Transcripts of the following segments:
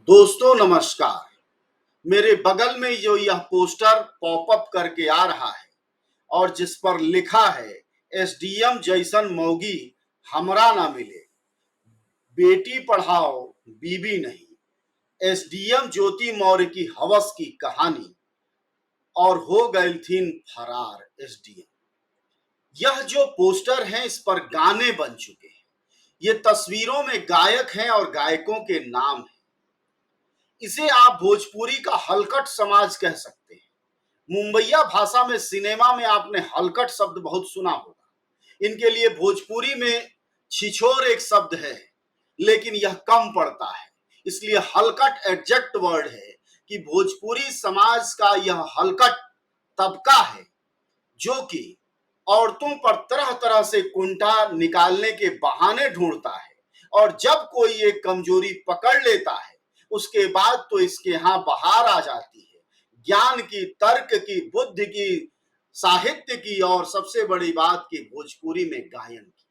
दोस्तों नमस्कार। मेरे बगल में जो यह पोस्टर पॉपअप करके आ रहा है और जिस पर लिखा है एसडीएम जैसन मौगी हमरा ना मिले, बेटी पढ़ाओ बीबी नहीं। एसडीएम ज्योति मौर्य की हवस की कहानी और हो गई थी फरार एसडीएम। यह जो पोस्टर है इस पर गाने बन चुके हैं। ये तस्वीरों में गायक हैं और गायकों के नाम हैं। इसे आप भोजपुरी का हलकट समाज कह सकते हैं। मुंबईया भाषा में सिनेमा में आपने हलकट शब्द बहुत सुना होगा। इनके लिए भोजपुरी में छिछोर एक शब्द है, लेकिन यह कम पड़ता है, इसलिए हलकट एडजेक्ट वर्ड है कि भोजपुरी समाज का यह हलकट तबका है जो कि औरतों पर तरह तरह से कुंठा निकालने के बहाने ढूंढता है, और जब कोई एक कमजोरी पकड़ लेता है उसके बाद तो इसके यहां बहार आ जाती है, ज्ञान की, तर्क की, बुद्धि की, साहित्य की और सबसे बड़ी बात की भोजपुरी में गायन की।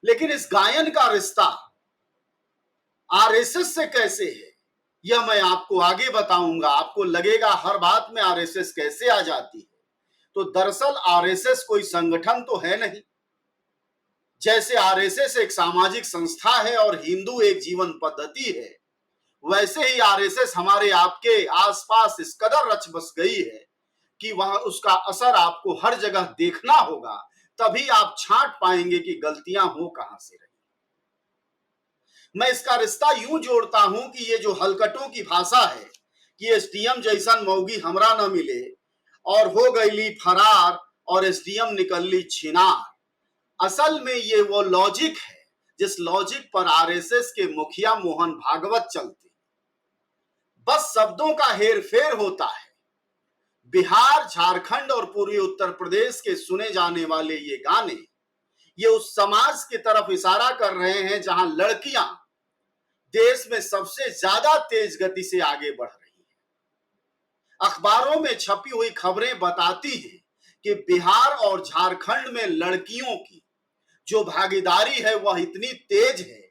लेकिन इस गायन का रिश्ता आरएसएस से कैसे है यह मैं आपको आगे बताऊंगा। आपको लगेगा हर बात में आरएसएस कैसे आ जाती है, तो दरअसल आरएसएस कोई संगठन तो है नहीं। जैसे आरएसएस एक सामाजिक संस्था है और हिंदू एक जीवन पद्धति है, वैसे ही आरएसएस हमारे आपके आसपास इस कदर रच बस गई है कि वह उसका असर आपको हर जगह देखना होगा, तभी आप छांट पाएंगे कि गलतियां हो कहां से रही। मैं इसका रिश्ता यूं जोड़ता हूं कि ये जो हलकटों की भाषा है कि एसडीएम जैसन मौगी हमरा न मिले और हो गईली फरार और एसडीएम निकल ली छिनार, असल में ये वो लॉजिक है जिस लॉजिक पर आरएसएस के मुखिया मोहन भागवत चलते। बस शब्दों का हेर फेर होता है। बिहार, झारखंड और पूर्वी उत्तर प्रदेश के सुने जाने वाले ये गाने ये उस समाज की तरफ इशारा कर रहे हैं जहां लड़कियां देश में सबसे ज्यादा तेज गति से आगे बढ़ रही हैं। अखबारों में छपी हुई खबरें बताती हैं कि बिहार और झारखंड में लड़कियों की जो भागीदारी है वह इतनी तेज है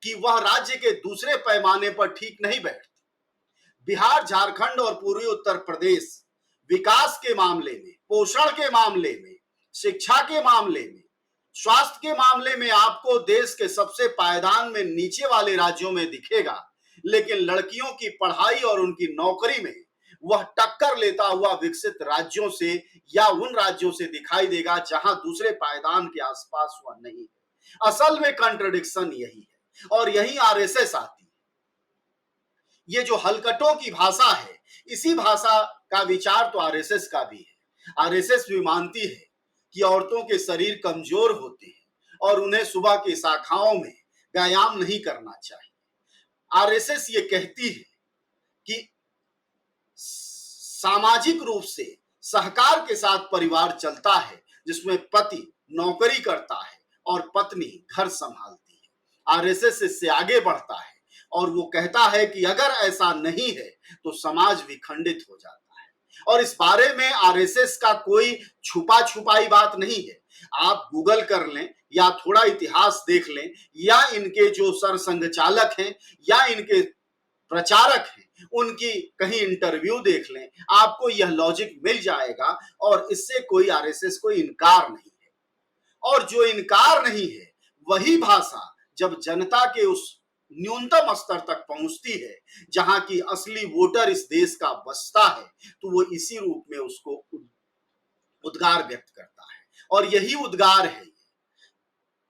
कि वह राज्य के दूसरे पैमाने पर ठीक नहीं बैठती। बिहार, झारखंड और पूर्वी उत्तर प्रदेश विकास के मामले में, पोषण के मामले में, शिक्षा के मामले में, स्वास्थ्य के मामले में आपको देश के सबसे पायदान में नीचे वाले राज्यों में दिखेगा, लेकिन लड़कियों की पढ़ाई और उनकी नौकरी में वह टक्कर लेता हुआ विकसित राज्यों से या उन राज्यों से दिखाई देगा जहां दूसरे पायदान के आसपास वह नहीं है। असल में कंट्रडिक्शन यही है और यही आरएसएस आती है। ये जो हलकटों की भाषा है, इसी भाषा का विचार तो आरएसएस का भी है। आरएसएस भी मानती है कि औरतों के शरीर कमजोर होते हैं और उन्हें सुबह की शाखाओं में व्यायाम नहीं करना चाहिए। आरएसएस ये कहती है कि सामाजिक रूप से सहकार के साथ परिवार चलता है जिसमें पति नौकरी करता है और पत्नी घर संभालती है। आरएसएस इससे आगे बढ़ता है और वो कहता है कि अगर ऐसा नहीं है तो समाज विखंडित हो जाता है। और इस बारे में आरएसएस का कोई छुपा छुपाई बात नहीं है। आप गूगल कर लें या थोड़ा इतिहास देख लें या इनके जो सरसंघ चालक हैं या इनके प्रचारक हैं उनकी कहीं इंटरव्यू देख लें, आपको यह लॉजिक मिल जाएगा और इससे कोई आरएसएस को इनकार नहीं है। और जो इनकार नहीं है वही भाषा जब जनता के उस न्यूनतम स्तर तक पहुंचती है जहां की असली वोटर इस देश का बसता है, तो वो इसी रूप में उसको उद्गार व्यक्त करता है। और यही उद्गार है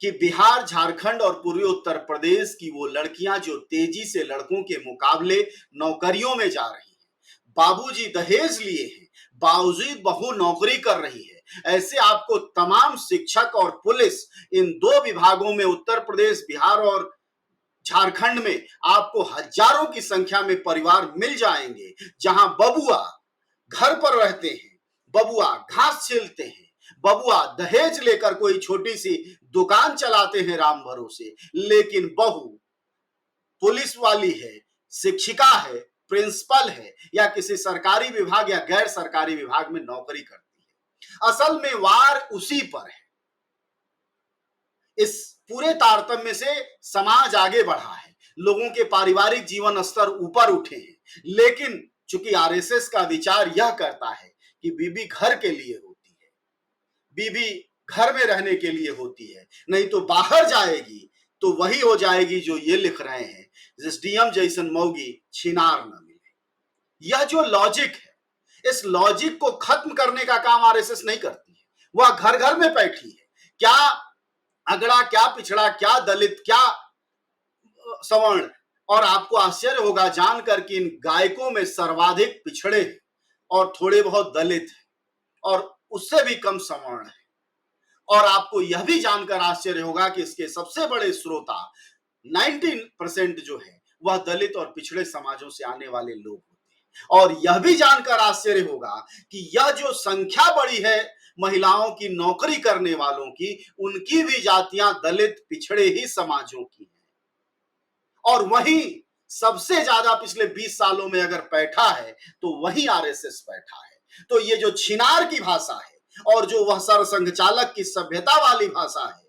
कि बिहार, झारखंड और पूर्वी उत्तर प्रदेश की वो लड़कियां जो तेजी से लड़कों के मुकाबले नौकरियों में जा रही हैं, बाबूजी दहेज लिए हैं, बावजूद बहू नौकरी कर रही है, ऐसे आपको तमाम शिक्षक और पुलिस इन दो विभागों में उत्तर प्रदेश, बिहार और झारखंड में आपको हजारों की संख्या में परिवार मिल जाएंगे जहां बबुआ घर पर रहते हैं, बबुआ घास छीलते हैं, बबुआ दहेज लेकर कोई छोटी सी दुकान चलाते हैं राम भरोसे, लेकिन बहू पुलिस वाली है, शिक्षिका है, प्रिंसिपल है या किसी सरकारी विभाग या गैर सरकारी विभाग में नौकरी करती है। असल में वार उसी पर है। इस पूरे तारतम्य से समाज आगे बढ़ा है। लोगों के पारिवारिक जीवन स्तर ऊपर उठे हैं, लेकिन चूंकि आरएसएस का विचार यह करता है कि बीबी घर के लिए होती है, बीबी घर में रहने के लिए होती है, नहीं तो बाहर जाएगी तो वही हो जाएगी जो ये लिख रहे हैं, जिस डीएम जैसन मौगी छिनार न मिले। यह जो लॉजिक है, इस लॉजिक को खत्म करने का काम आरएसएस नहीं करती है। वह घर घर में बैठी है, क्या अगड़ा, क्या पिछड़ा, क्या दलित, क्या सवर्ण, और आपको आश्चर्य होगा जानकर कि इन गायकों में सर्वाधिक पिछड़े हैं और थोड़े बहुत दलित हैं और उससे भी कम सवर्ण है। और आपको यह भी जानकर आश्चर्य होगा कि इसके सबसे बड़े श्रोता 19% जो है वह दलित और पिछड़े समाजों से आने वाले लोग होते हैं। और यह भी जानकर आश्चर्य होगा कि यह जो संख्या बड़ी है महिलाओं की नौकरी करने वालों की, उनकी भी जातियां दलित पिछड़े ही समाजों की हैं। और वहीं सबसे ज्यादा पिछले 20 सालों में अगर बैठा है तो वहीं आरएसएस बैठा है। तो ये जो छिनार की भाषा है और जो वह सरसंघ चालक की सभ्यता वाली भाषा है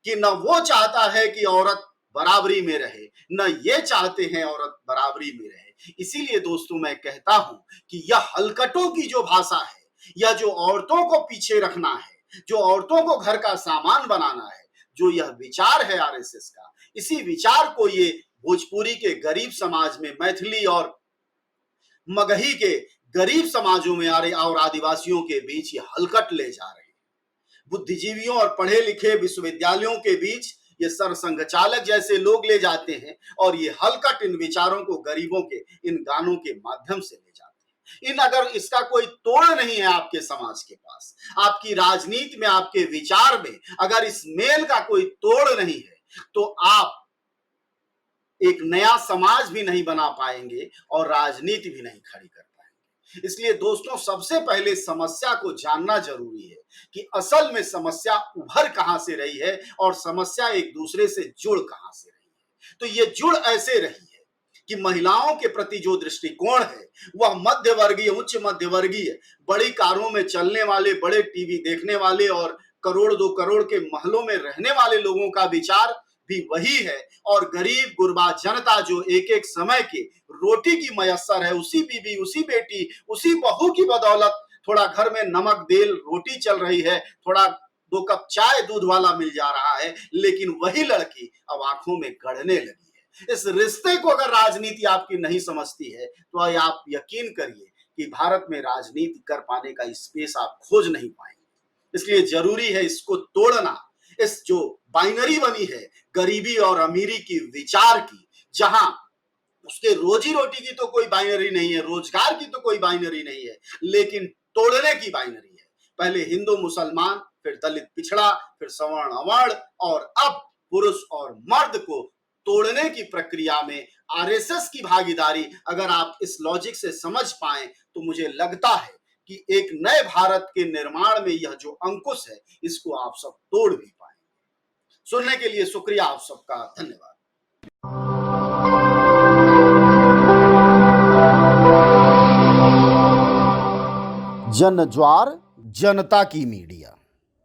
कि न वो चाहता है कि औरत बराबरी में रहे, न ये चाहते हैं औरत बराबरी में रहे। इसीलिए दोस्तों मैं कहता हूं कि यह हलकटों की जो भाषा है, यह जो औरतों को पीछे रखना है, जो औरतों को घर का सामान बनाना है, जो यह विचार है आरएसएस का, इसी विचार को ये भोजपुरी के गरीब समाज में, मैथिली और मगही के गरीब समाजों में और आदिवासियों के बीच ये हलकट ले जा रहे हैं। बुद्धिजीवियों और पढ़े लिखे विश्वविद्यालयों के बीच ये सरसंघ चालक जैसे लोग ले जाते हैं और ये हलकट इन विचारों को गरीबों के इन गानों के माध्यम से ले जाते हैं। अगर इसका कोई तोड़ नहीं है आपके समाज के पास, आपकी राजनीति में, आपके विचार में अगर इस मेल का कोई तोड़ नहीं है तो आप एक नया समाज भी नहीं बना पाएंगे और राजनीति भी नहीं खड़ी कर पाएंगे। इसलिए दोस्तों सबसे पहले समस्या को जानना जरूरी है कि असल में समस्या उभर कहां से रही है और समस्या एक दूसरे से जुड़ कहां से रही है। तो ये जुड़ ऐसे रही है कि महिलाओं के प्रति जो दृष्टिकोण है वह मध्यवर्गीय, उच्च मध्यवर्गीय, बड़ी कारों में चलने वाले, बड़े टीवी देखने वाले और करोड़ 2 करोड़ के महलों में रहने वाले लोगों का विचार भी वही है। और गरीब गुरबा जनता जो एक एक समय के रोटी की मयस्सर है, उसी बीबी, उसी बेटी, उसी बहू की बदौलत थोड़ा घर में नमक तेल रोटी चल रही है, थोड़ा 2 कप चाय दूध वाला मिल जा रहा है, लेकिन वही लड़की अब आंखों में गड़ने लगी है। इस रिश्ते को अगर राजनीति आपकी नहीं समझती है तो आप यकीन करिए कि भारत में राजनीति कर पाने का स्पेस आप खोज नहीं पाएंगे। इसलिए जरूरी है इसको तोड़ना। इस जो बाइनरी बनी है गरीबी और अमीरी की विचार की, जहां उसके रोजी रोटी की तो कोई बाइनरी नहीं है, रोजगार की तो कोई बाइनरी नहीं है, लेकिन तोड़ने की बाइनरी है। पहले हिंदू मुसलमान, फिर दलित पिछड़ा, फिर सवर्ण अवर्ण और अब पुरुष और मर्द को तोड़ने की प्रक्रिया में आरएसएस की भागीदारी अगर आप इस लॉजिक से समझ पाए तो मुझे लगता है कि एक नए भारत के निर्माण में यह जो अंकुश है इसको आप सब तोड़ भी पाएंगे। सुनने के लिए शुक्रिया, आप सबका धन्यवाद। जन ज्वार जनता की मीडिया।